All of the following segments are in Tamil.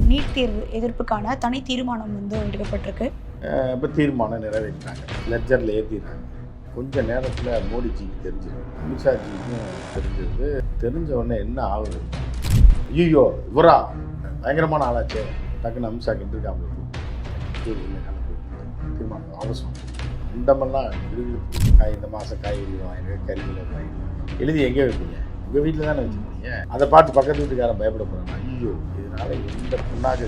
நீட் தேர்வு எதிர்ப்புக்கான தனி தீர்மானம் எடுக்கப்பட்டிருக்கு. இப்போ தீர்மானம் நிறைவேற்றினாங்க, லெட்ஜரில் ஏற்றிடுறாங்க. கொஞ்ச நேரத்தில் மோடிஜிக்கு தெரிஞ்சிடும், அமித்ஷாஜிக்கும் தெரிஞ்சது. தெரிஞ்ச உடனே என்ன ஆகுது, ஐயோ இவரா பயங்கரமான ஆளாச்சே, டக்குன்னு அமித்ஷா கிட்டிருக்காங்க தீர்மானம் அவசரம். அண்டமெல்லாம் இருக்குது, இந்த மாதம் காய்கறி வாங்கிடுவேன், கறிகளை வாங்கிடுவேன், எழுதி எங்கே வைப்பீங்க? உங்கள் வீட்டில் தானே வச்சுருக்கீங்க. அதை பார்த்து பக்கத்து வீட்டுக்காரன் பயப்பட போகிறாங்க. ஐயோ இதனால் எந்த புண்ணாக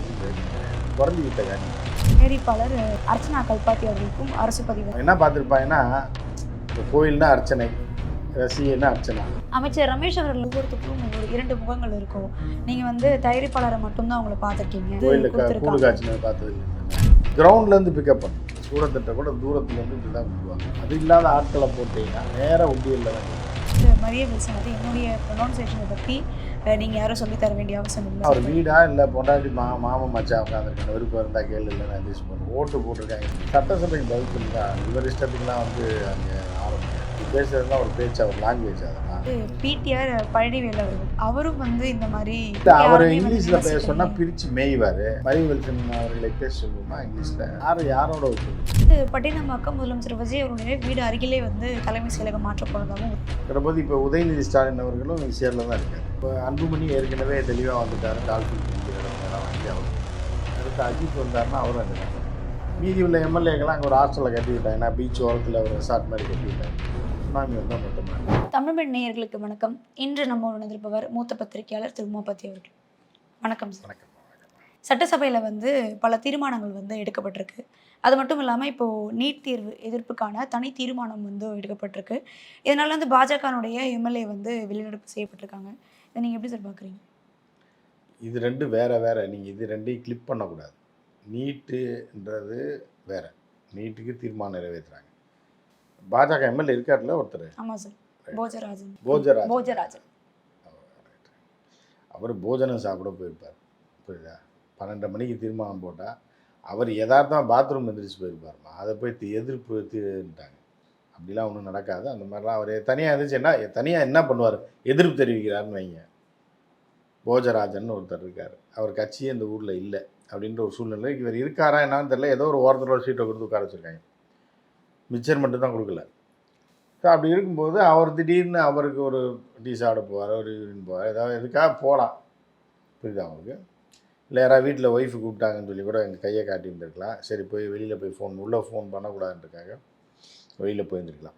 குறைஞ்சி விட்ட காரணம். தயாரிப்பாளர் அர்ச்சனா கல்பாத்தி அவர்களுக்கும் அரசு பதிவு என்ன பார்த்துருப்பாங்கன்னா, இப்போ கோயில்னா அர்ச்சனை, ரசிகன்னா அர்ச்சனா. அமைச்சர் ரமேஷ் அவர்கள் ஒவ்வொருத்துக்கும் ஒரு 2 முகங்கள் இருக்கும். நீங்கள் தயாரிப்பாளரை மட்டும்தான் அவங்கள பார்த்துருக்கீங்க. கோயிலில் கூடு காட்சினை பார்த்தது இல்லை. கிரவுண்ட்லேருந்து பிக்கப் பண்ணும், சூடத்திட்ட கூட தூரத்துலேருந்து இப்படி தான் கொடுவாங்க. அது இல்லாத ஆட்களை போட்டீங்கன்னா நேராக உண்டியலில் தான். மரிய வில்சன் என்னுடைய ப்ரொனவுன்சியேஷனை பற்றி நீங்கள் யாரும் சொல்லித்தர வேண்டிய அவசியம் இல்லை. அவர் வீடா இல்லை பொண்டாட்டி மாமன் மச்சா உட்காந்துருக்காங்க, விருப்பம் இருந்தால் கேள்வி இல்லை, நான் எதிர்த்து பண்ணுவேன். ஓட்டு போட்டிருக்காங்க, சட்டசபைக்கு பதில் சொல்லிட்டா இவர் இஷ்டத்துக்குலாம் அங்கே ஆரம்பிச்சு பேசுறதுலாம் ஒரு பேச்சு, அவர் லாங்குவேஜ். அதெல்லாம் பிடிஆர் பழனிவேல் அவரும் இந்த மாதிரி அவர் இங்கிலீஷில் பேச சொன்னால் பிரித்து மேய்வார். மரிய வில்சன் அவர்களை பேச சொல்லுவோமா இங்கிலீஷில்? யாரோட வச்சு பட்டினமாக்கம் முதலமைச்சர் விஜய் அவருடைய வீடு அருகிலே தலைமை செயலகம் மாற்றப்படுறதாகவும் போது இப்போ உதயநிதி ஸ்டாலின் அவர்களும் சேரில் தான் இருக்கார். இப்போ அன்புமணி ஏற்கனவே தெளிவாக வந்துட்டார், டால்ஃபின் இடம்லாம் வாங்கி அவர். அடுத்து அஜித் வந்தார்னா அவரும் இருக்காங்க. மீதி உள்ள எம்எல்ஏக்கெல்லாம் அங்கே ஒரு ஹாஸ்டலில் கட்டி விட்டாங்க. ஏன்னா பீச் ஓரத்தில் ஒரு ரெசார்ட் மாதிரி கட்டி விட்டாங்க. சுனாமி வந்தால் மொத்தமாக. தமிழ்மண் நேயர்களுக்கு வணக்கம். இன்று நம்ம உணர்ந்திருப்பவர் மூத்த பத்திரிகையாளர் திரு உமாபதி அவர்கள். வணக்கம் சார். வணக்கம். சட்டசபையில் பல தீர்மானங்கள் எடுக்கப்பட்டிருக்கு. அது மட்டும் இல்லாமல் இப்போது நீட் தேர்வு எதிர்ப்புக்கான தனி தீர்மானம் எடுக்கப்பட்டிருக்கு. இதனால் பாஜகனுடைய எம்எல்ஏ வெளிநடப்பு செய்யப்பட்டிருக்காங்க. இதை நீங்கள் எப்படி சார் பார்க்குறீங்க? இது ரெண்டும் வேறு. நீங்கள் இது ரெண்டையும் கிளிப் பண்ணக்கூடாது. நீட்டுன்றது வேறு, நீட்டுக்கு தீர்மானம் நிறைவேற்றுறாங்க. பாஜக எம்எல்ஏ இருக்கார்ல ஒருத்தர். ஆமாம் சார், போஜராஜன். அவர் போஜனம் சாப்பிட போயிருப்பார், புரியுதா? 12 மணிக்கு தீர்மானம் போட்டால் அவர் யதார்த்தமாக பாத்ரூம் எந்திரிச்சு போயிருப்பாருமா, அதை போய் எதிர்ப்புட்டாங்க. அப்படிலாம் ஒன்றும் நடக்காது. அந்த மாதிரிலாம் அவர் தனியாக இருந்துச்சு தனியாக என்ன பண்ணுவார், எதிர்ப்பு தெரிவிக்கிறாருன்னு வைங்க. போஜராஜன் ஒருத்தர் இருக்கார், அவர் கட்சியே இந்த ஊரில் இல்லை அப்படின்ற ஒரு சூழ்நிலை. இவர் இருக்காரா என்னான்னு தெரியல, ஏதோ ஒரு ஓரத்தில் சீட்டை கொடுத்து உட்கார வச்சுருக்காங்க, மிச்சர் மட்டும் தான் கொடுக்கல. ஸோ அப்படி இருக்கும்போது அவர் திடீர்னு அவருக்கு ஒரு டீ சாப்பிட போவார், ஒரு யூரின் போவார், ஏதாவது எதுக்காக போகலாம், புரியுதா அவருக்கு? இல்லை யாராவது வீட்டில் ஒய்ஃபு கூப்பிட்டாங்கன்னு சொல்லி கூட எங்கள் கையை காட்டியிருந்துருக்கலாம். சரி போய் வெளியில் போய் உள்ளே ஃபோன் பண்ணக்கூடாதுன்றதுக்காக வெளியில் போயிருந்துருக்கலாம்.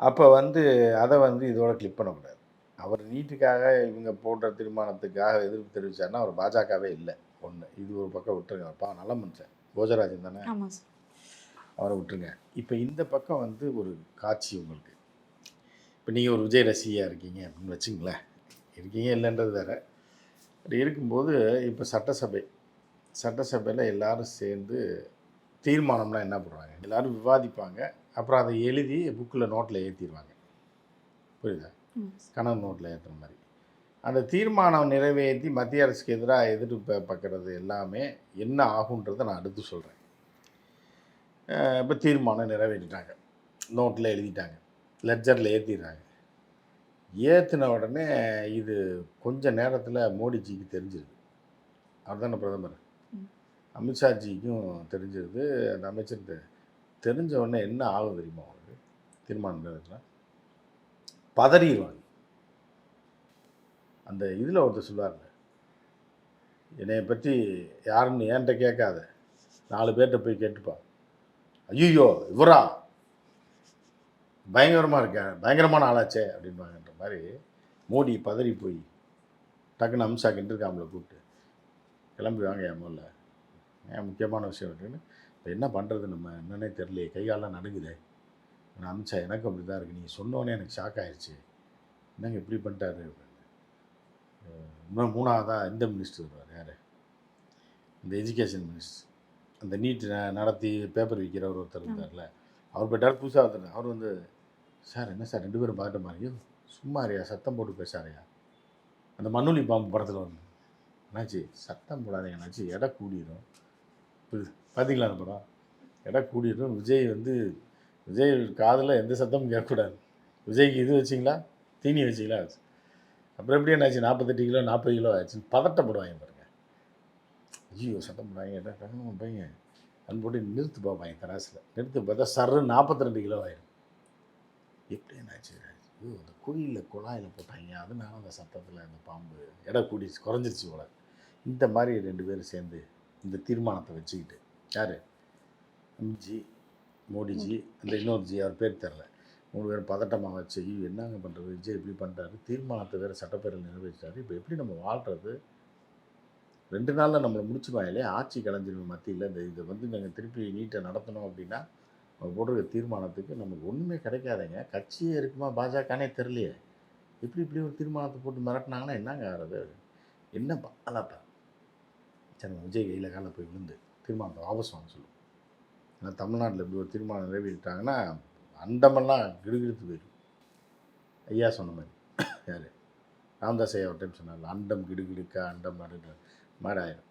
அப்போ அதை இதோட கிளிப் பண்ணக்கூடாது. அவர் நீட்டுக்காக இவங்க போடுற தீர்மானத்துக்காக எதிர்ப்பு தெரிவித்தார்னா அவர் பாஜகவே இல்லை. ஒன்று இது ஒரு பக்கம் விட்டுருங்க. அப்பா நல்ல மனுஷன் போஜராஜன் தானே, அவரை விட்டுருங்க. இப்போ இந்த பக்கம் ஒரு காட்சி உங்களுக்கு. இப்போ நீங்கள் ஒரு விஜய் ரசிகையாக இருக்கீங்க அப்படின்னு வச்சுங்களேன், இருக்கீங்க இல்லைன்றது வேறு. அப்படி இருக்கும்போது இப்போ சட்டசபையில் எல்லோரும் சேர்ந்து தீர்மானம்லாம் என்ன பண்ணுறாங்க, எல்லோரும் விவாதிப்பாங்க. அப்புறம் அதை எழுதி புக்கில் நோட்டில் ஏற்றிடுவாங்க, புரியுதா? கனவு நோட்டில் ஏற்றுற மாதிரி. அந்த தீர்மானம் நிறைவேற்றி மத்திய அரசுக்கு எதிராக எதிர்ப்பு பார்க்குறது எல்லாமே என்ன ஆகுன்றதை நான் அடுத்து சொல்கிறேன். இப்போ தீர்மானம் நிறைவேற்றிட்டாங்க, நோட்டில் எழுதிட்டாங்க, லெட்ஜரில் ஏற்றிடுறாங்க. ஏற்றின உடனே இது கொஞ்ச நேரத்தில் மோடிஜிக்கு தெரிஞ்சிருது. அவர் தானே பிரதமர். அமித்ஷாஜிக்கும் தெரிஞ்சிருது. அந்த அமைச்சருக்கு தெரிஞ்ச உடனே என்ன ஆகும் தெரியுமா அவருக்கு? தீர்மானம் நிறைவேற்றினா பதறிடுவாங்க. அந்த இதில் ஒருத்தர் சொல்லுவாங்க, என்னை பற்றி யாருன்னு என்கிட்ட கேட்காத, 4 பேர்கிட்ட போய் கேட்டுப்பா. ஐயோ இவரா பயங்கரமாக இருக்கேன், பயங்கரமான ஆளாச்சே அப்படின்வாங்கன்ற மாதிரி மோடி பதறி போய் டக்குன்னு அமித்ஷா கிட்டிருக்காமல கூப்பிட்டு கிளம்பி வாங்க என் முதல்ல, ஏன் முக்கியமான விஷயம் இருக்குன்னு. இப்போ என்ன பண்ணுறது, நம்ம என்னன்னே தெரியலையே, கைகாலெலாம் நடுங்குதே. நான் அமித்ஷா எனக்கு அப்படி தான் இருக்குது, நீங்கள் சொன்னோன்னே எனக்கு ஷாக் ஆகிடுச்சு, என்னங்க இப்படி பண்ணிட்டாரு அப்படின்னு. இன்னும் 3ஆவதாக இந்த மினிஸ்டர் வருவார், யார், இந்த எஜுகேஷன் மினிஸ்டர், அந்த நீட் நடத்தி பேப்பர் விற்கிறவர் ஒருத்தர் இருந்தார்ல, அவர் போய்ட்டார். புதுசாக ஒருத்தர், அவர் சார் என்ன சார் 2 பேரும் பார்த்த மாதிரியோ, சும்மா அறியா சத்தம் போட்டு பேசாரையா, அந்த மண்ணுளி பாம்பு படத்தில் என்னாச்சு சத்தம் போடாதீங்க, என்னாச்சு எடை கூடிடும், பார்த்தீங்களா அந்த படம், எடை கூடிடும். விஜய் காதில் எந்த சத்தமும் கேட்கக்கூடாது. விஜய்க்கு இது வச்சிங்களா, தீனி வச்சிங்களா, அப்புறம் எப்படி என்னாச்சு 48 கிலோ 40 கிலோ ஆச்சுன்னு பதட்டப்படுவாங்க பாருங்கள். ஐயோ சட்டம் போடாங்க என்ன டக்குனு பையன் அது போட்டு நிறுத்து பார்ப்பாங்க தராசில் நிறுத்து பார்த்தா சர்ரு 42 கிலோ ஆயிரும். எப்படி என்னாச்சு? ஐயோ அந்த கோயிலில் குழாயில் போட்டாங்க அதனால அந்த சத்தத்தில் அந்த பாம்பு எடை கூடி குறைஞ்சிருச்சு போல. இந்த மாதிரி 2 பேரும் சேர்ந்து இந்த தீர்மானத்தை வச்சுக்கிட்டு யார் எம்ஜி மோடிஜி அந்த இன்னொரு ஜி அவர் பேர் தெரில 3 பேரும் பதட்டமாக வச்சு ஐயோ என்னங்க பண்ணுறது விஜய் இப்படி பண்ணுறாரு தீர்மானத்தை வேறு சட்டப்பேரவையில் நிறைவேற்றாரு இப்போ எப்படி நம்ம வாழ்கிறது 2 நாளில் நம்மளை முடிச்சுடுவாங்க இல்லையா ஆட்சி கலைஞர்கள் மத்தியில் இதை வந்து நாங்கள் திருப்பி நீட்டை நடத்தணும் அப்படின்னா அவங்க போட்டிருக்க தீர்மானத்துக்கு நமக்கு ஒன்றுமே கிடைக்காதுங்க கட்சியே இருக்குமா பாஜகனே தெரியலையே இப்படி ஒரு தீர்மானத்தை போட்டு மிரட்டினாங்கன்னா என்னங்க ஆகிறது என்ன அலாப்பா சரி நம்ம விஜய் கையில் காலில் போய் விழுந்து தீர்மானத்தை வாபஸ் வாங்க சொல்லுவோம். ஏன்னா தமிழ்நாட்டில் இப்படி ஒரு தீர்மானம் நிறைவேற்றிட்டாங்கன்னா அண்டமெல்லாம் கிடுகிடுத்து போயிடும். ஐயா சொன்ன மாதிரி யார் ராமதாஸ் ஐயா ஒரு டைம் சொன்னார் அண்டம் கிடுகிடுக்கா அண்டம் நடுக்க மாதிரி ஆயிடும்.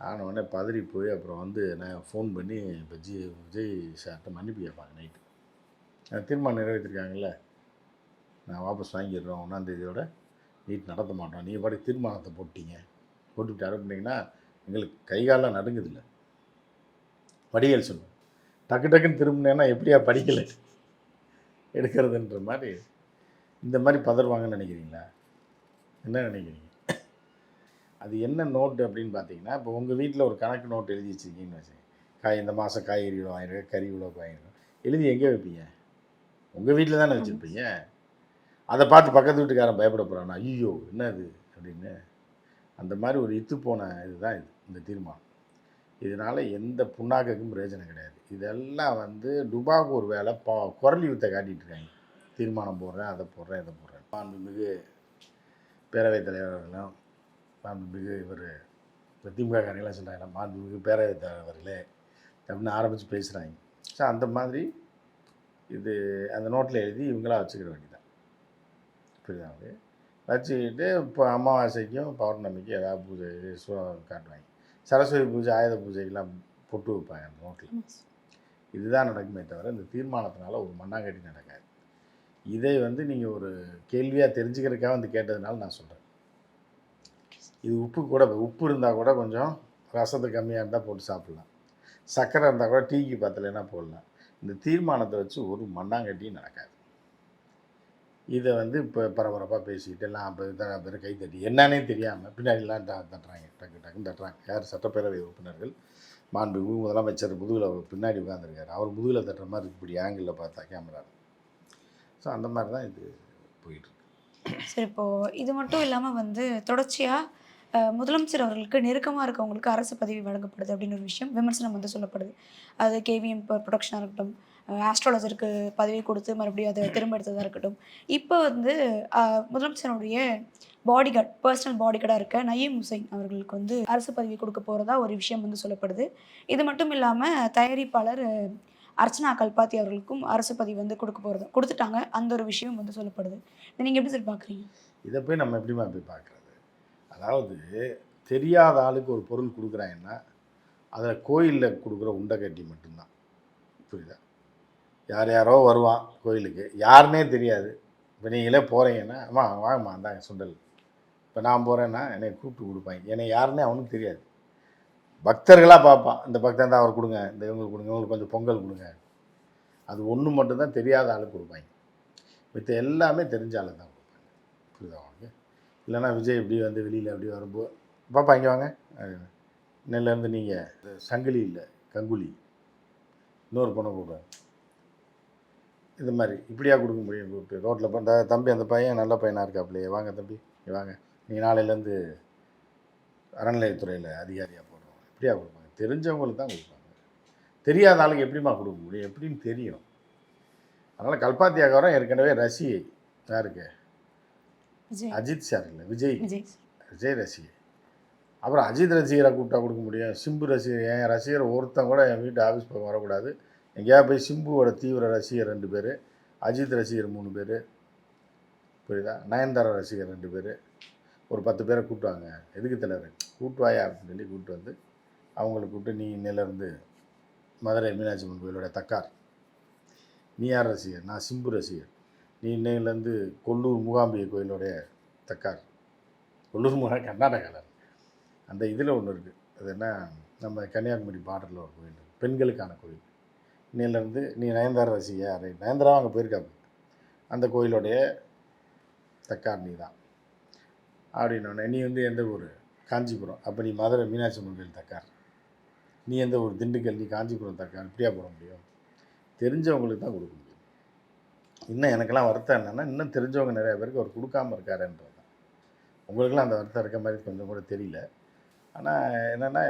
ஆனவுடனே பதறி போய் அப்புறம் வந்து நான் ஃபோன் பண்ணி இப்போ விஜய் சார்கிட்ட மன்னிப்பு கேட்பாங்க நைட்டு தீர்மானம் நிறைவேற்றிருக்காங்கல்ல நான் வாபஸ் வாங்கிடுறோம் 1ஆம் தேதியோட நீட் நடத்த மாட்டோம் நீங்கள் பாட்டு தீர்மானத்தை போட்டுவிட்டு அனுப்புனீங்கன்னா எங்களுக்கு கைகாலெலாம் நடுங்குதில்லை வடிகள் சொல்லுவோம் டக்குன்னு திரும்பினேன்னா எப்படியா படிக்கலை எடுக்கிறதுன்ற மாதிரி இந்த மாதிரி பதறுவாங்கன்னு நினைக்கிறீங்களா? என்ன நினைக்கிறீங்க? அது என்ன நோட்டு அப்படின்னு பார்த்தீங்கன்னா இப்போ உங்கள் வீட்டில் ஒரு கணக்கு நோட்டு எழுதி வச்சுருக்கீங்கன்னு வச்சுக்கோங்க இந்த மாதம் காய்கறி இவ்வளோ வாங்கிருக்கேன் கறி இவ்வளோ வாங்கிருக்கேன் எழுதி எங்கே வைப்பீங்க? உங்கள் வீட்டில் தானே வச்சுருப்பீங்க. அதை பார்த்து பக்கத்து வீட்டுக்காரன் பயப்பட போகிறான்னா ஐயோ என்னது அப்படின்னு அந்த மாதிரி ஒரு இத்து போன இதுதான் இந்த தீர்மானம். இதனால் எந்த புண்ணாக்குக்கும் பிரயோஜனம் கிடையாது. இதெல்லாம் வந்து டுபாக்கு ஒரு வேலை குரல் யுத்தத்தை காட்டிகிட்டு இருக்காங்க. தீர்மானம் போடுறேன் அதை போடுறேன் இதை போடுறேன். மாண்புமிகு பேரவைத் தலைவர்களும் மாண்புமிகு இவர் இப்போ திமுக காரங்களாம் சொல்கிறாங்க மாண்புமிகு பேரவைத் தலைவர்களே அப்படின்னு ஆரம்பித்து பேசுகிறாங்க. ஸோ அந்த மாதிரி இது அந்த நோட்டில் எழுதி இவங்களாம் வச்சுக்கிற வேண்டியதான். புரியுதாங்க? வச்சுக்கிட்டு இப்போ அமாவாசைக்கும் பௌர்ணமிக்கும் ஏதாவது பூஜை காட்டுவாங்க. சரஸ்வதி பூஜை ஆயுத பூஜைக்கெல்லாம் பொட்டு வைப்பாங்க அந்த நோட்டில். இதுதான் நடக்குமே தவிர இந்த தீர்மானத்தினால ஒரு மண்ணாங்கட்டி நடக்காது. இதை வந்து நீங்கள் ஒரு கேள்வியாக தெரிஞ்சுக்கிறதுக்காக வந்து கேட்டதுனால நான் சொல்கிறேன். இது உப்பு இருந்தால் கூட கொஞ்சம் ரசத்துக்கு கம்மியாக இருந்தால் போட்டு சாப்பிட்லாம். சர்க்கரை இருந்தால் கூட டீக்கு பத்தலைன்னா போடலாம். இந்த தீர்மானத்தை வச்சு ஒரு மண்ணாங்கட்டியும் நடக்காது. இதை வந்து இப்போ பரபரப்பாக பேசிக்கிட்டு எல்லாம் பேர் கைத்தட்டி என்னன்னே தெரியாமல் பின்னாடிலாம் தட்டுறாங்க டக்குன்னு தட்டுறாங்க. யார்? சட்டப்பேரவை உறுப்பினர்கள் மாண்புமிகு முதலமைச்சர் முதுகில் பின்னாடி உட்காந்துருக்காரு. அவர் முதுகில் தட்டுற மாதிரி இப்படி ஆங்கிளில் பார்த்தா கேமரா. ஸோ அந்த மாதிரி தான் இது போயிட்டுருக்கு. சரி, இப்போது இது மட்டும் இல்லாமல் வந்து தொடர்ச்சியாக முதலமைச்சர் அவர்களுக்கு நெருக்கமாக இருக்கவங்களுக்கு அரசு பதவி வழங்கப்படுது அப்படின்னு ஒரு விஷயம் விமர்சனம் வந்து சொல்லப்படுது. அது கேவிஎம் ப்ரொடக்ஷனாக இருக்கட்டும், ஆஸ்ட்ராலஜருக்கு பதவி கொடுத்து மறுபடியும் அதை திரும்ப எடுத்ததாக இருக்கட்டும். இப்போ வந்து முதலமைச்சருடைய பாடிகார்டு பர்சனல் பாடிகார்டாக இருக்க நயீம் ஹுசைன் அவர்களுக்கு வந்து அரசு பதவி கொடுக்க போகிறதா ஒரு விஷயம் வந்து சொல்லப்படுது. இது மட்டும் இல்லாமல் தயாரிப்பாளர் அர்ச்சனா கல்பாத்தி அவர்களுக்கும் அரசு பதவி வந்து கொடுத்துட்டாங்க. அந்த ஒரு விஷயம் வந்து சொல்லப்படுது. இதை நீங்கள் எப்படி சார் பார்க்குறீங்க? இதை போய் நம்ம எப்படிமா போய் பார்க்குறது? அதாவது தெரியாத ஆளுக்கு ஒரு பொருள் கொடுக்குறாங்கன்னா அதில் கோயிலில் கொடுக்குற உண்டை மட்டும்தான். புரியுதா? யாரோ வருவான் கோயிலுக்கு, யாருன்னே தெரியாது. இப்போ நீங்களே போகிறீங்கன்னா வாங்கம்மா அந்தாங்க சுண்டல். இப்போ நான் போகிறேன்னா என்னை கூப்பிட்டு கொடுப்பாங்க. என்னை யாருன்னே அவனுக்கு தெரியாது. பக்தர்களாக பார்ப்பான். இந்த பக்தன் தான் அவர் கொடுங்க, இந்த இவங்களுக்கு கொடுங்க, இவங்களுக்கு கொஞ்சம் பொங்கல் கொடுங்க. அது ஒன்று மட்டும்தான் தெரியாத ஆளுக்கு கொடுப்பாங்க. மித்த எல்லாமே தெரிஞ்ச ஆளு தான் கொடுப்பாங்க. புரியுதா அவனுக்கு? இல்லைனா விஜய் இப்படி வந்து வெளியில் அப்படி வரும்போது பாப்பா இங்கே வாங்க நெல்லேருந்து நீங்கள் சங்கிலி இல்லை கங்குலி இன்னொரு பொண்ணை கூப்பிடுவாங்க. இது மாதிரி இப்படியா கொடுக்க முடியும்? கூப்பிட்டு ரோட்டில் பண்ணுற தம்பி அந்த பையன் நல்ல பையனாக இருக்காப்லையே, வாங்க தம்பி நீ வாங்க, நீங்கள் நாளையிலேருந்து அறநிலையத்துறையில் அதிகாரியாக போடுறோம். இப்படியா கொடுப்பாங்க? தெரிஞ்சவங்களுக்கு தான் கொடுப்பாங்க. தெரியாத ஆளுக்கு எப்படிமா கொடுக்க முடியும்? எப்படின்னு தெரியும். அதனால் கல்பாத்தியாக்காரம் ஏற்கனவே ரசிகை யாருக்கு? அஜித் சார் இல்லை, விஜய் ரசிகை. அப்புறம் அஜித் ரசிகரை கூப்பிட்டா கொடுக்க முடியும்? சிம்பு ரசிகர், என் ரசிகர் ஒருத்தன் கூட என் வீட்டு ஆஃபீஸ் பக்கம் வரக்கூடாது. எங்கேயா போய் சிம்புவோட தீவிர ரசிகர் 2 பேர், அஜித் ரசிகர் 3 பேர், புரியுதா? நயன்தாரா ரசிகர் 2 பேர், ஒரு 10 பேரை கூப்பிட்டுவாங்க. எதுக்கு தலைவர் கூப்பிட்டுவாயா அப்படின்னு சொல்லி கூப்பிட்டு வந்து அவங்களை கூப்பிட்டு நீ இன்னிலேருந்து மதுரை மீனாட்சி அம்மன் கோயிலோட தக்கார், நீ யார் ரசிகர்? நான் சிம்பு ரசிகர். நீ இன்னையிலேருந்து கொல்லூர் மூகாம்பிகை கோயிலோடைய தக்கார். கொல்லூர் கர்நாடகாவில் அந்த இதில் ஒன்று இருக்குது அது என்ன, நம்ம கன்னியாகுமரி பார்டரில் ஒரு கோயில், பெண்களுக்கான கோயில். இன்னையிலேருந்து நீ நயன்தாரா ரசிகையா? ரைட், நயன்தாராவும் அங்கே போயிருக்காங்க. அந்த கோயிலுடைய தக்கார் நீ தான் அப்படின்னோடனே, நீ வந்து எந்த ஊர்? காஞ்சிபுரம். அப்போ நீ மதுரை மீனாட்சி அம்மன் கோயில் தக்கார். நீ எந்த ஊர்? திண்டுக்கல். நீ காஞ்சிபுரம் தக்கார். இப்படியா போட முடியும்? தெரிஞ்சவங்களுக்கு தான் கொடுக்க முடியும். இன்னும் எனக்கெல்லாம் வருத்தம் என்னென்னா, இன்னும் தெரிஞ்சவங்க நிறையா பேருக்கு அவர் கொடுக்காமல் இருக்காருன்றது தான். உங்களுக்கெல்லாம் அந்த வருத்தம் இருக்க மாதிரி கொஞ்சம் கூட தெரியல. ஆனால் என்னென்னா,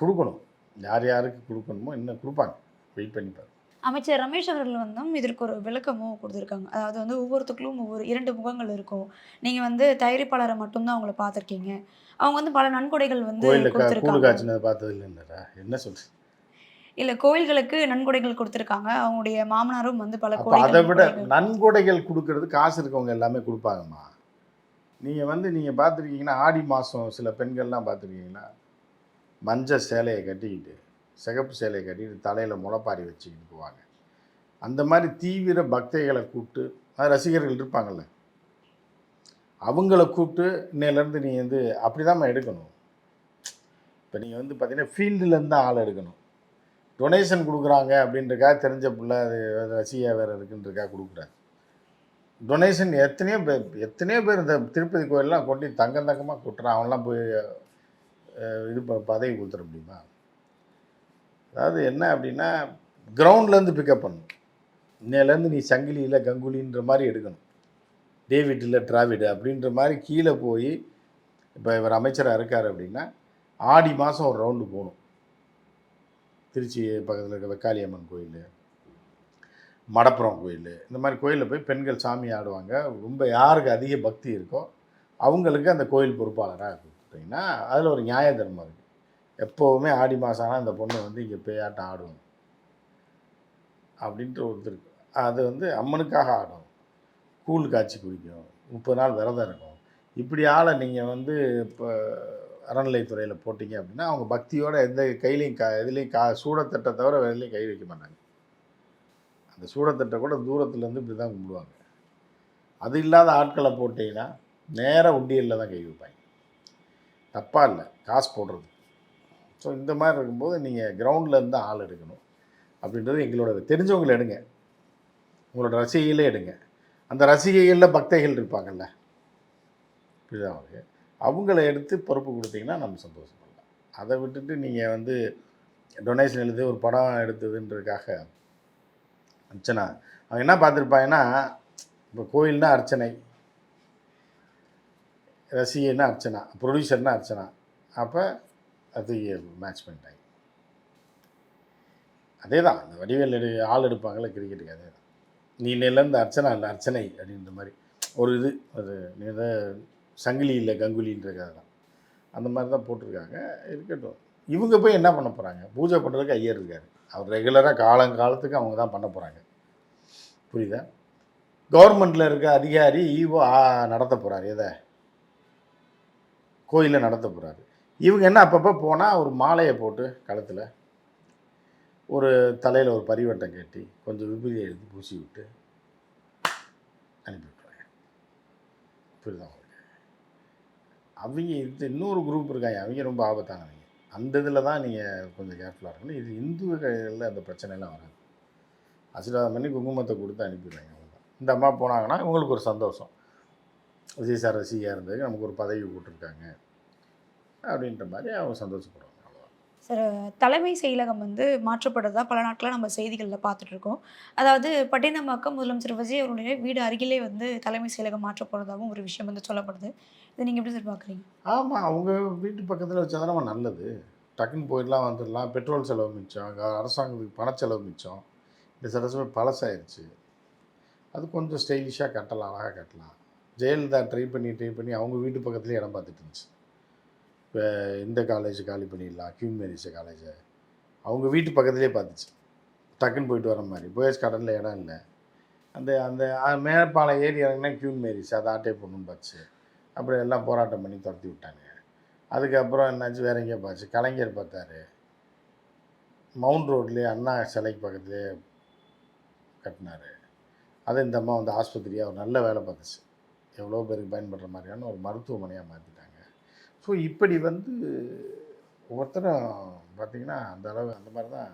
கொடுக்கணும். யார் யாருக்கு கொடுக்கணுமோ இன்னும் கொடுப்பாங்க. வெயிட் பண்ணிப்பார். அமைச்சர் ரமேஷ் அவர்கள் வந்தும் இதற்கு ஒரு விளக்கமும் கொடுத்துருக்காங்க. அதாவது வந்து ஒவ்வொருத்தருக்கும் ஒவ்வொரு 2 முகங்கள் இருக்கும். நீங்க வந்து தயாரிப்பாளரை மட்டும் தான் அவங்கள பார்த்துருக்கீங்க. அவங்க வந்து பல நன்கொடைகள் வந்து கோயிலில் கூழு குடுத்துருக்காங்க. காய்ச்சினதை பார்த்தது இல்லைன்னாரா? என்ன சொல்கிறேன்? இல்ல கோயில்களுக்கு நன்கொடைகள் குடுத்துருக்காங்க. அவங்களுடைய மாமனாரும் வந்து பல அப்போ கோடிகள் அதை விட நன்கொடைகள். நன்கொடைகள் கொடுக்கறது காசு இருக்கவங்க எல்லாமே கொடுப்பாங்கம்மா. நீங்கள் பார்த்துருக்கீங்கன்னா, ஆடி மாதம் சில பெண்கள்லாம் பார்த்துருக்கீங்கன்னா, மஞ்சள் சேலையை கட்டிக்கிட்டு, சிகப்பு சேலையை கட்டிக்கிட்டு, தலையில் முளைப்பாரி வச்சுக்கிட்டு போவாங்க. அந்த மாதிரி தீவிர பக்தைகளை கூப்பிட்டு, ரசிகர்கள் இருப்பாங்கள்ல, அவங்கள கூப்பிட்டு இன்னையிலேருந்து நீ வந்து அப்படி தான் எடுக்கணும். இப்போ நீங்கள் வந்து பார்த்தீங்கன்னா, ஃபீல்டுலேருந்து தான் ஆள் எடுக்கணும். டொனேஷன் கொடுக்குறாங்க அப்படின்றக்காக தெரிஞ்ச பிள்ளை அது ரசிகா வேறு இருக்குன்றக்காக கொடுக்குறாரு. டொனேஷன் எத்தனையோ பேர் இந்த திருப்பதி கோயிலெலாம் கொண்டு தங்கமாக கொட்டுறான். அவன்லாம் போய் இது பதவி கொடுத்துட முடியுமா? அதாவது என்ன அப்படின்னா, கிரவுண்ட்லேருந்து பிக்கப் பண்ணணும். இன்னையிலேருந்து நீ சங்கிலி இல்லை கங்குலின்ற மாதிரி எடுக்கணும். டேவிட் இல்லை டிராவிடு அப்படின்ற மாதிரி கீழே போய், இப்போ இவர் அமைச்சராக இருக்கார் அப்படின்னா, ஆடி மாதம் ஒரு ரவுண்டு போகணும். திருச்சி பக்கத்தில் இருக்க வெக்காளியம்மன் கோயில், மடப்புறம் கோயில், இந்த மாதிரி கோயிலில் போய் பெண்கள் சாமி ஆடுவாங்க. ரொம்ப யாருக்கு அதிக பக்தி இருக்கோ அவங்களுக்கு அந்த கோயில் பொறுப்பாளராக கொடுத்துட்டிங்கன்னா அதில் ஒரு நியாய தர்மம் இருக்குது. எப்போவுமே ஆடி மாதம் ஆனால் இந்த பொண்ணு வந்து இங்கே பேயாட்டம் ஆடும் அப்படின்ட்டு ஒருத்தர் இருக்கு. அது வந்து அம்மனுக்காக ஆடும், கூழ் காய்ச்சி குடிக்கும், 30 நாள் விரதம் இருக்கும். இப்படி ஆளை நீங்கள் வந்து இப்போ அறநிலைத்துறையில் போட்டிங்க அப்படின்னா, அவங்க பக்தியோடு எந்த கையிலையும் எதுலேயும் சூடத்தட்டை தவிர வேறு எதுலேயும் கை வைக்க மாட்டாங்க. அந்த சூடத்தட்டை கூட தூரத்துலேருந்து இப்படி தான் கும்பிடுவாங்க. அது இல்லாத ஆட்களை போட்டிங்கன்னா நேராக உண்டியலில் தான் கை வைப்பாங்க. தப்பாக இல்லை, காசு போடுறது. ஸோ இந்த மாதிரி இருக்கும்போது நீங்கள் கிரவுண்டில் இருந்து ஆள் எடுக்கணும் அப்படின்றது எங்களோட. தெரிஞ்சவங்களை எடுங்க, உங்களோட ரசிகைகளே எடுங்க. அந்த ரசிகைகளில் பக்தைகள் இருப்பாங்கள்ல, புரியுதா? அவங்கள எடுத்து பொறுப்பு கொடுத்தீங்கன்னா நம்ம சந்தோஷப்படலாம். அதை விட்டுட்டு நீங்கள் வந்து டொனேஷன் எழுதி ஒரு படம் எடுத்ததுன்றதுக்காக அர்ச்சனா அவன் என்ன பார்த்துருப்பாங்கன்னா, இப்போ கோயில்னா அர்ச்சனை, ரசிகைன்னா அர்ச்சனா, ப்ரொடியூசர்னா அர்ச்சனா. அப்போ அது மேட்ச் பண்ணிட்டாங்க. அதே தான் அந்த வடிவேல் ஆள் எடுப்பாங்கள்ல கிரிக்கெட்டுக்கு, அதே தான். நீ இன்னிலேருந்து அர்ச்சனா இல்லை அர்ச்சனை அப்படின்ற மாதிரி ஒரு இது, அது நீ தான் சங்கிலி இல்லை கங்குலின்றதுக்காக தான் அந்த மாதிரி தான் போட்டிருக்காங்க. இருக்கட்டும். இவங்க போய் என்ன பண்ண போகிறாங்க? பூஜை பண்ணுறதுக்கு ஐயர் இருக்கார். அவர் ரெகுலராக காலங்காலத்துக்கு அவங்க தான் பண்ண போகிறாங்க. புரியுதா? கவர்மெண்ட்டில் இருக்க அதிகாரி ஈவோ நடத்த போகிறார். எதை? கோயிலில் நடத்த போகிறாரு. இவங்க என்ன அப்பப்போ போனால் ஒரு மாலையை போட்டு கழுத்தில், ஒரு தலையில் ஒரு பரிவட்டம் கட்டி, கொஞ்சம் விபூதியை எடுத்து பூசி விட்டு அனுப்பி விட்றாங்க. புரியுதா உங்களுக்கு? அவங்க இது இன்னொரு குரூப் இருக்காங்க, அவங்க ரொம்ப ஆபத்தானவங்க. அந்த இதில் தான் நீங்கள் கொஞ்சம் கேர்ஃபுல்லாக இருக்கணும். இது இந்துக்களில் அந்த பிரச்சனைலாம் வராது. ஆசீர்வாதம் பண்ணி குங்குமத்தை கொடுத்து அனுப்பிடுறாங்க. அவ்வளோதான். இந்த அம்மா போனாங்கன்னா இவங்களுக்கு ஒரு சந்தோஷம். விஜய் சார் ரசிகையாக இருந்தது, நமக்கு ஒரு பதவி போட்டிருக்காங்க அப்படின்ற மாதிரி அவங்க சந்தோஷப்படுவாங்க. அவ்வளோதான். சார், தலைமை செயலகம் வந்து மாற்றப்படுறதா பல நாட்களா நம்ம செய்திகள்ல பார்த்துட்ருக்கோம். அதாவது பட்டினப்பாக்கம் முதலமைச்சர் விஜய் அவர்களுடைய வீடு அருகிலே வந்து தலைமை செயலகம் மாற்றப் போறதாவும் ஒரு விஷயம் வந்து சொல்லப்படுது. இதை நீங்க எப்படி சார் பார்க்குறீங்க? ஆமாம், அவங்க வீட்டு பக்கத்தில் வச்சா தானே நல்லது. டக்குன்னு போயிடலாம், வந்துடலாம், பெட்ரோல் செலவு மிச்சம், அரசாங்கத்துக்கு பணச்செலவு மிச்சம். இந்த சடசுமே பழசாயிருச்சு. அது கொஞ்சம் ஸ்டைலிஷாக கட்டலாம், அழகாக கட்டலாம். ஜெயலலிதா ட்ரை பண்ணி அவங்க வீட்டு பக்கத்துலேயே இடம் பார்த்துட்டு இருந்துச்சு. இப்போ இந்த காலேஜ் காலி பண்ணிடலாம், கியூன் மேரிஸ் காலேஜை அவங்க வீட்டு பக்கத்துலேயே பார்த்துச்சு. டக்குன்னு போயிட்டு வர மாதிரி. போயஸ் கார்டனில் இடம் இல்லை. அந்த அந்த மேற்பாலம் ஏறி இறங்கினா கியூன் மேரிஸ், அதை ஆட்டே போடணுன்னு பார்த்துச்சு. அப்புறம் எல்லாம் போராட்டம் பண்ணி துரத்தி விட்டாங்க. அதுக்கப்புறம் என்னாச்சு, வேற எங்கேயோ பார்த்துச்சு. கலைஞர் பார்த்தாரு, மவுண்ட் ரோட்லேயே அண்ணா சிலைக்கு பக்கத்துலேயே கட்டினார். அதை இந்த அம்மா வந்து ஆஸ்பத்திரியாக ஒரு நல்ல வேலை பார்த்துச்சு. எவ்வளோ பேருக்கு பயன்படுற மாதிரியான ஒரு மருத்துவமனையாக மாற்றிட்டாங்க. ஸோ இப்படி வந்து ஒவ்வொருத்தரும் பார்த்தீங்கன்னா அந்த அளவு அந்த மாதிரி தான்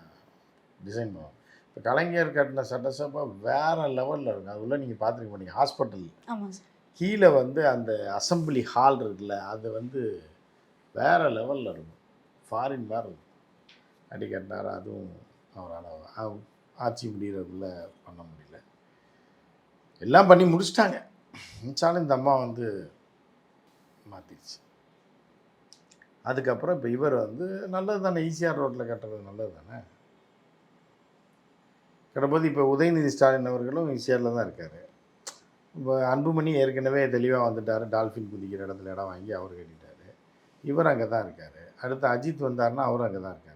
டிசைன் பண்ணுவாங்க. இப்போ கலைஞர் கட்டின சட்டசபை வேறு லெவலில் இருக்கும். அது உள்ள நீங்கள் பார்த்துருக்க மாட்டீங்க. ஹாஸ்பிட்டல் ஆமாம் சார். கீழே வந்து அந்த அசெம்பிளி ஹால் இருக்குல்ல, அது வந்து வேறு லெவலில் இருக்கும். ஃபாரின் மாதிரி இருக்கும். அடி கட்டினார். அதுவும் அவரால் ஆட்சி முடிகிறதுக்குள்ள பண்ண முடியல. எல்லாம் பண்ணி முடிச்சிட்டாங்க. முடிச்சாலும் இந்த அம்மா வந்து மாற்றிடுச்சு. அதுக்கப்புறம் இப்போ இவர் வந்து நல்லது தானே, ஈசிஆர் ரோட்டில் கட்டுறது நல்லது தானே. கட்டும்போது இப்போ உதயநிதி ஸ்டாலின் அவர்களும் ஈசிஆரில் தான் இருக்கார். இப்போ அன்புமணி ஏற்கனவே தெளிவாக வந்துட்டார். டால்ஃபின் குதிக்கிற இடத்துல இடம் வாங்கி அவர் கட்டிட்டார். இவர் அங்கே தான் இருக்கார். அடுத்து அஜித் வந்தார்னா அவரும் அங்கே தான் இருக்கார்.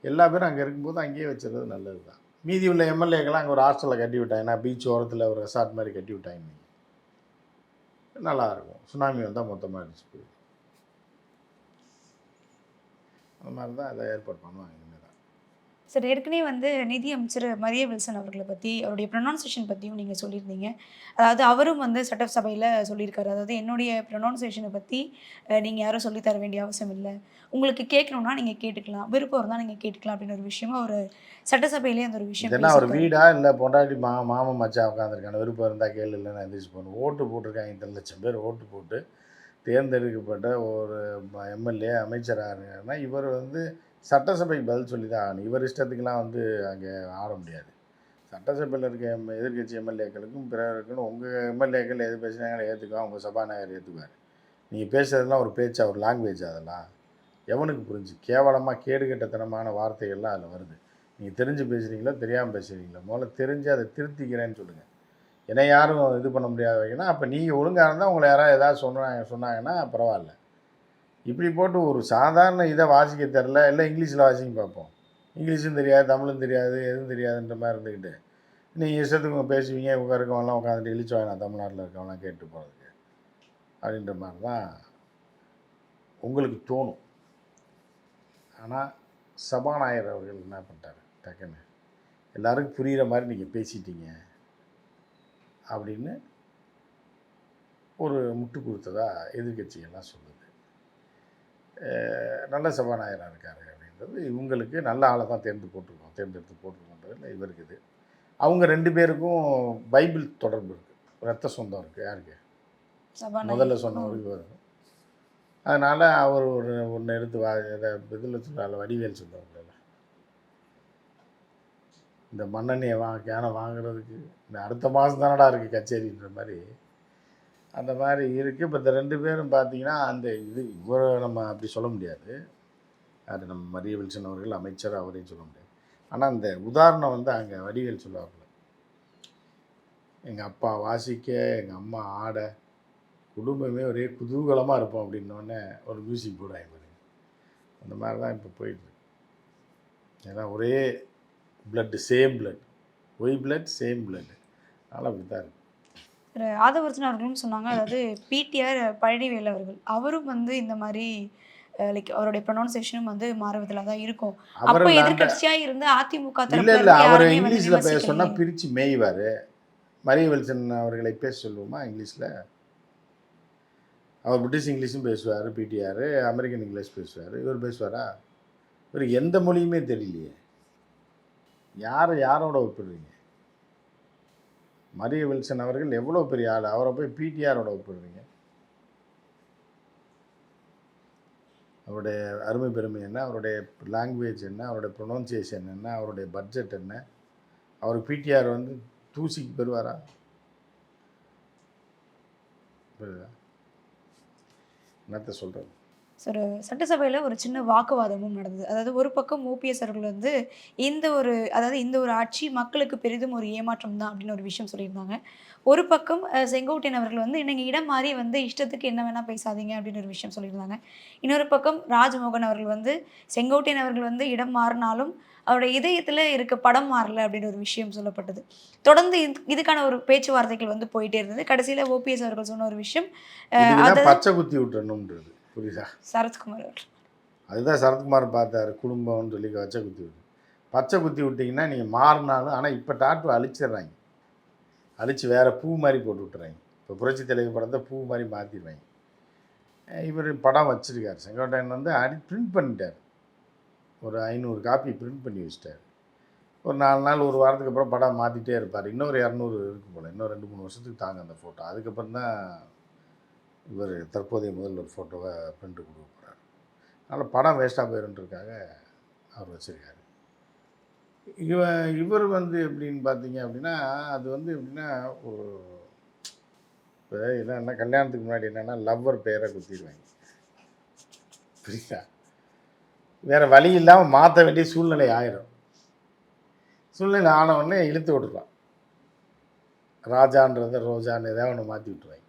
எல்லா பேரும் அங்கே இருக்கும்போது அங்கேயே வச்சுருது நல்லது தான். மீதி உள்ள எம்எல்ஏக்கெல்லாம் அங்கே ஒரு ஹாஸ்டலில் கட்டி விட்டாங்கன்னா, பீச் ஓரத்தில் ஒரு ரெசார்ட் மாதிரி கட்டி விட்டாங்க, நல்லாயிருக்கும். சுனாமி வந்தால் மொத்தமாக அடிச்சு போயிடும். அந்த மாதிரி தான் அதை ஏற்பாடு பண்ணுவாங்க. இனிமேல் தான் சார், ஏற்கனவே வந்து நிதி அமைச்சர் மரிய வில்சன் அவர்களை பற்றி, அவருடைய ப்ரொனவுன்சேஷன் பற்றியும் நீங்கள் சொல்லியிருந்தீங்க. அதாவது அவரும் வந்து சட்டசபையில் சொல்லியிருக்காரு. அதாவது என்னுடைய ப்ரொனவுன்சேஷனை பற்றி நீங்கள் யாரும் சொல்லித்தர வேண்டிய அவசியம் இல்லை, உங்களுக்கு கேட்கணுன்னா நீங்கள் கேட்டுக்கலாம், விருப்பம் இருந்தால் நீங்கள் கேட்டுக்கலாம் அப்படின்னு ஒரு விஷயமா ஒரு சட்டசபையிலேயே அந்த ஒரு விஷயம் இதெல்லாம் ஒரு வீடா இல்லை பொண்டாட்டி மாமன் மச்சான் உட்காந்துருக்காங்க. விருப்பம் இருந்தால் கேள்வி இல்லைன்னு எந்திரிச்சு போகணும். ஓட்டு போட்டிருக்காங்க. இத்தனை லட்சம் பேர் ஓட்டு போட்டு தேர்ந்தெடுக்கப்பட்ட ஒரு எம்எல்ஏ அமைச்சராக இருக்காருன்னா இவர் வந்து சட்டசபைக்கு பதில் சொல்லி தான் ஆகணும். இவர் இஷ்டத்துக்கெலாம் வந்து அங்கே ஆட முடியாது. சட்டசபையில் இருக்க எதிர்கட்சி எம்எல்ஏக்களுக்கும் பிறருக்குன்னு உங்கள் எம்எல்ஏக்கள் எது பேசுனாங்கன்னு ஏற்றுக்குவாங்க. உங்கள் சபாநாயகர் ஏற்றுக்குவார். நீங்கள் பேசுகிறதுலாம் ஒரு பேச்சா, ஒரு லாங்குவேஜ். அதெல்லாம் எவனுக்கு புரிஞ்சு? கேவலமாக கேடுகட்டத்தனமான வார்த்தைகள்லாம் அதில் வருது. நீங்கள் தெரிஞ்சு பேசுகிறீங்களோ தெரியாமல் பேசுகிறீங்களோ, முதல்ல தெரிஞ்சு அதை திருத்திக்கிறேன்னு சொல்லுங்கள். என்னை யாரும் இது பண்ண முடியாது வைக்கணும். அப்போ நீங்கள் ஒழுங்காக இருந்தால் உங்களை யாராவது ஏதாவது சொன்னாங்கன்னா பரவாயில்ல. இப்படி போட்டு ஒரு சாதாரண இதை வாசிக்க தெரில, இல்லை இங்கிலீஷில் வாசிக்க பார்ப்போம். இங்கிலீஷும் தெரியாது, தமிழும் தெரியாது, எதுவும் தெரியாதுன்ற மாதிரி இருந்துக்கிட்டு நீங்கள் இஷ்டத்துக்கு பேசுவீங்க. இருக்கவங்களாம் உட்காந்துட்டு இழிச்சு வாங்க, தமிழ்நாட்டில் இருக்கவங்களாம் கேட்டு போகிறதுக்கு அப்படின்ற மாதிரி தான் உங்களுக்கு தோணும். ஆனால் சபாநாயகர் அவர்கள் என்ன பண்ணிட்டார், டக்குன்னு எல்லாருக்கும் புரிகிற மாதிரி நீங்கள் பேசிட்டீங்க அப்படின்னு ஒரு முட்டு கொடுத்ததா எதிர்கட்சிகள்லாம் சொல்லுது. நல்ல சபாநாயகராக இருக்கார் அப்படின்றது இவங்களுக்கு நல்ல ஆளை தான் தேர்ந்தெடுத்து போட்டிருக்கோன்றதில் இவருக்கு இது. அவங்க 2 பேருக்கும் பைபிள் தொடர்பு இருக்குது, ரத்த சொந்தம் இருக்குது. யாருக்கு? முதல்ல சொன்னவருக்கு வரும். அதனால் அவர் ஒன்று எடுத்து இதில் சொல்கிறாள், வடிவேல் சொல்லுவாங்கல்ல, இந்த மண்ணெண்ணெயை கேனை வாங்குறதுக்கு இந்த அடுத்த மாதம் தானடா இருக்குது கச்சேரின்ற மாதிரி அந்த மாதிரி இருக்குது. இப்போ இந்த 2 பேரும் பார்த்தீங்கன்னா அந்த இவரை நம்ம அப்படி சொல்ல முடியாது. அது நம்ம மரிய வில்சன் அவர்கள் அமைச்சர், அவரையும் சொல்ல முடியாது. ஆனால் அந்த உதாரணம் வந்து அங்கே வடிவேல் சொல்லுவாப்புல, எங்கள் அப்பா வாசிக்க, எங்கள் அம்மா ஆட, குடும்பமே ஒரே குதூகலமாக இருப்போம் அப்படின்னோடனே ஒரு மியூசிக் போடுவாங்க பாருங்க. அந்த மாதிரி தான் இப்போ போயிட்டு. ஏன்னா ஒரே blood, same blood, why blood same blood. அதனால் அப்படி தான் இருக்குது. ஆதவர்ஜன் அவர்களும் சொன்னாங்க. அதாவது பிடிஆர் பழனிவேல் அவர்கள், அவரும் வந்து இந்த மாதிரி லைக் அவருடைய ப்ரொனவுன்சேஷனும் வந்து மாறுவதில் தான் இருக்கும். அப்போ எதிர்கட்சியாக இருந்து அதிமுக இல்லை இல்லை அவர் இங்கிலீஷில் பேச சொன்னால் பிரித்து மேய்வார். மரிய வில்சன் அவர்களை பேச சொல்லுவோமா இங்கிலீஷில்? அவர் பிரிட்டிஷ் இங்கிலீஷும் பேசுவார், பிடிஆர் அமெரிக்கன் இங்கிலீஷ் பேசுவார். இவர் பேசுவாரா? இவருக்கு எந்த மொழியுமே தெரியலையே. யாரோட ஒப்பிடுறீங்க? மரிய வில்சன் அவர்கள் எவ்வளோ பெரிய ஆள், அவரை போய் பிடிஆரோட ஒப்பிடுறீங்க? அவருடைய அருமை பெருமை என்ன, அவருடைய லாங்குவேஜ் என்ன, அவருடைய ப்ரொனவுன்சியேஷன் என்ன, அவருடைய பட்ஜெட் என்ன? அவர் பிடிஆர் வந்து தூசிக்கு பெறுவாரா? என்னத்த சொல்கிறது சார், சட்டசபையில் ஒரு சின்ன வாக்குவாதமும் நடந்தது. அதாவது ஒரு பக்கம் ஓபிஎஸ் அவர்கள் வந்து இந்த ஒரு ஆட்சி மக்களுக்கு பெரிதும் ஒரு ஏமாற்றம் தான் அப்படின்னு ஒரு விஷயம் சொல்லியிருந்தாங்க. ஒரு பக்கம் செங்கோட்டையன் அவர்கள் வந்து நீங்கள் இடம் மாறி வந்து இஷ்டத்துக்கு என்ன வேணால் பேசாதீங்க அப்படின்னு ஒரு விஷயம் சொல்லியிருந்தாங்க. இன்னொரு பக்கம் ராஜ்மோகன் அவர்கள் வந்து செங்கோட்டையன் அவர்கள் வந்து இடம் மாறினாலும் அவருடைய இதயத்தில் இருக்க படம் மாறல அப்படின்னு ஒரு விஷயம் சொல்லப்பட்டது. தொடர்ந்து இதுக்கான ஒரு பேச்சுவார்த்தைகள் வந்து போயிட்டே இருந்தது. கடைசியில் ஓபிஎஸ் அவர்கள் சொன்ன ஒரு விஷயம், பச்சை குத்தி விட்டுறணும்ன்றது. புரியுதா? சரத்குமார் அவர்கள் அதுதான் சரத்குமார் பார்த்தாரு, குடும்பம்னு சொல்லி பச்சை குத்தி விட்டிங்கன்னா நீங்கள் மாறினாலும். ஆனால் இப்போ டாட்டு அழிச்சிடுறாங்க, அழித்து வேறு பூ மாதிரி போட்டு விட்டுறாங்க. இப்போ புரட்சி தலைவி படத்தை பூ மாதிரி மாற்றிடுவாங்க. இவர் படம் வச்சுருக்கார். செங்கோட்டையன் வந்து பிரிண்ட் பண்ணிட்டார். ஒரு 500 காப்பி பிரிண்ட் பண்ணி வச்சிட்டார். ஒரு 4 நாள், ஒரு வாரத்துக்கு அப்புறம் படம் மாற்றிட்டே இருப்பார். இன்னொரு 200 இருக்கு போல். இன்னும் 2, 3 வருஷத்துக்கு தாங்க அந்த ஃபோட்டோ. அதுக்கப்புறம் தான் இவர் தற்போதைய முதல்வர் ஃபோட்டோவை பிரிண்ட் கொடுக்க போகிறார். அதனால் படம் வேஸ்ட்டாக போயிருன்றதுக்காக அவர் வச்சுருக்காரு. இவர் வந்து எப்படின்னு பார்த்தீங்க அப்படின்னா, அது வந்து எப்படின்னா ஒரு இப்போ என்னென்னா கல்யாணத்துக்கு முன்னாடி என்னென்னா லவ்வர் பேரை குத்திடுவாங்க. புரியுதா? வேறு வழி இல்லாமல் மாற்ற வேண்டிய சூழ்நிலை ஆயிரும். சூழ்நிலை ஆனவுடனே இழுத்து விட்டுருவான். ராஜான்றதை ரோஜான்னு ஏதாவது ஒன்று மாற்றி விட்டுருவாங்க.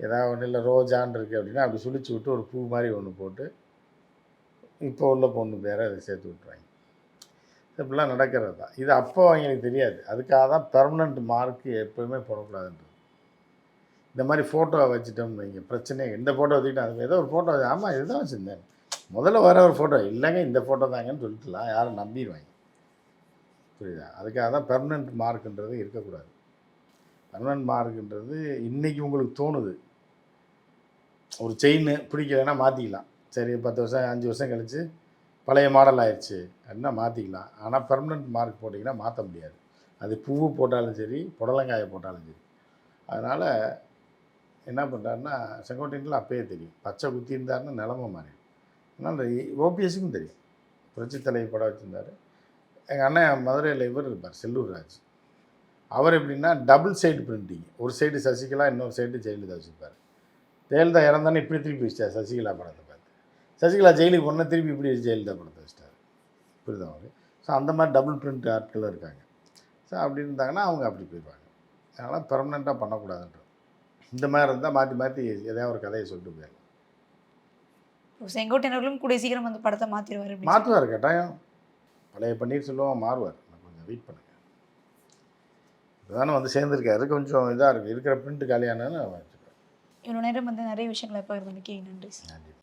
ஏதாவது ஒன்று இல்லை ரோஜான் இருக்குது அப்படின்னா அப்படி சுழிச்சு விட்டு ஒரு பூ மாதிரி ஒன்று போட்டு இப்போ உள்ள பொண்ணு பேரை அதை சேர்த்து விட்டுருவாங்க. இப்படிலாம் நடக்கிறது தான். இது அப்போ அவங்களுக்கு தெரியாது. அதுக்காக தான் பெர்மனண்ட் மார்க்கு எப்போவுமே போடக்கூடாதுன்றது. இந்த மாதிரி ஃபோட்டோவை வச்சுட்டோம்னு வைங்க பிரச்சனையே. இந்த ஃபோட்டோ வச்சுக்கிட்டு அது ஏதோ ஒரு ஃபோட்டோ ஆமாம் இதுதான் வச்சுருந்தேன். முதல்ல வர ஒரு ஃபோட்டோ இல்லைங்க இந்த ஃபோட்டோ தாங்கன்னு சொல்லிட்டுலாம் யாரும் நம்பிடுவாங்க. புரியுதா? அதுக்காக தான் பெர்மனண்ட் மார்க்குன்றது இருக்கக்கூடாது. பெர்மனண்ட் மார்க்குன்றது இன்றைக்கி உங்களுக்கு தோணுது. ஒரு செயின் பிடிக்கலைன்னா மாற்றிக்கலாம். சரி 10 வருஷம் 5 வருஷம் கழித்து பழைய மாடல் ஆயிடுச்சு அப்படின்னா மாற்றிக்கலாம். ஆனால் பெர்மனண்ட் மார்க் போட்டிங்கன்னா மாற்ற முடியாது. அது பூவு போட்டாலும் சரி புடலங்காயை போட்டாலும் சரி. அதனால் என்ன பண்ணுறாருன்னா செங்கோட்டையனில் அப்பயே தெரியும். பச்சை குத்தி இருந்தாருன்னா நிலமை மாறி. அதனால் ஓபிஎஸ்க்கும் தெரியும். புரட்சி தலைவி படம் வச்சுருந்தார். எங்கள் அண்ணன் மதுரையில் இவர் இருப்பார் செல்லூர் ராஜ். அவர் எப்படின்னா டபுள் சைடு பிரிண்டிங். ஒரு சைடு சசிகலா இன்னொரு சைடு ஜெயலலிதா வச்சுருப்பார். ஜெயலலிதா இறந்தானே இப்படி திருப்பி வச்சிட்டார் சசிகலா படத்தை பார்த்து. சசிகலா ஜெயிலுக்கு ஒன்றா திருப்பி இப்படி ஜெயலலிதா படத்தை வச்சிட்டார். புரியுதா அவரு? ஸோ அந்த மாதிரி டபுள் பிரிண்ட் ஆட்களும் இருக்காங்க. ஸோ அப்படி இருந்தாங்கன்னா அவங்க அப்படி போயிடுவாங்க. அதனால் பெர்மனெண்ட்டாக பண்ணக்கூடாதுன்றது. இந்த மாதிரி இருந்தால் மாற்றி மாற்றி எதையாவது ஒரு கதையை சொல்லிட்டு போயிடலாம். செங்கோட்டையனர்களும் கூடிய சீக்கிரம் அந்த படத்தை மாற்றிடுவார். மாற்றுவார் கட்டாயம். பழைய பன்னீர்செல்வம் மாறுவார். கொஞ்சம் வெயிட் பண்ணுங்கள். இப்போதானே வந்து சேர்ந்துருக்காரு. கொஞ்சம் இதாக இருக்குது. இருக்கிற பிரிண்ட் காலியானு வச்சுருக்கேன். இவ்வளோ நேரம் வந்து நிறைய விஷயங்களை பகிர்ந்தமைக்கு நன்றி. நன்றி.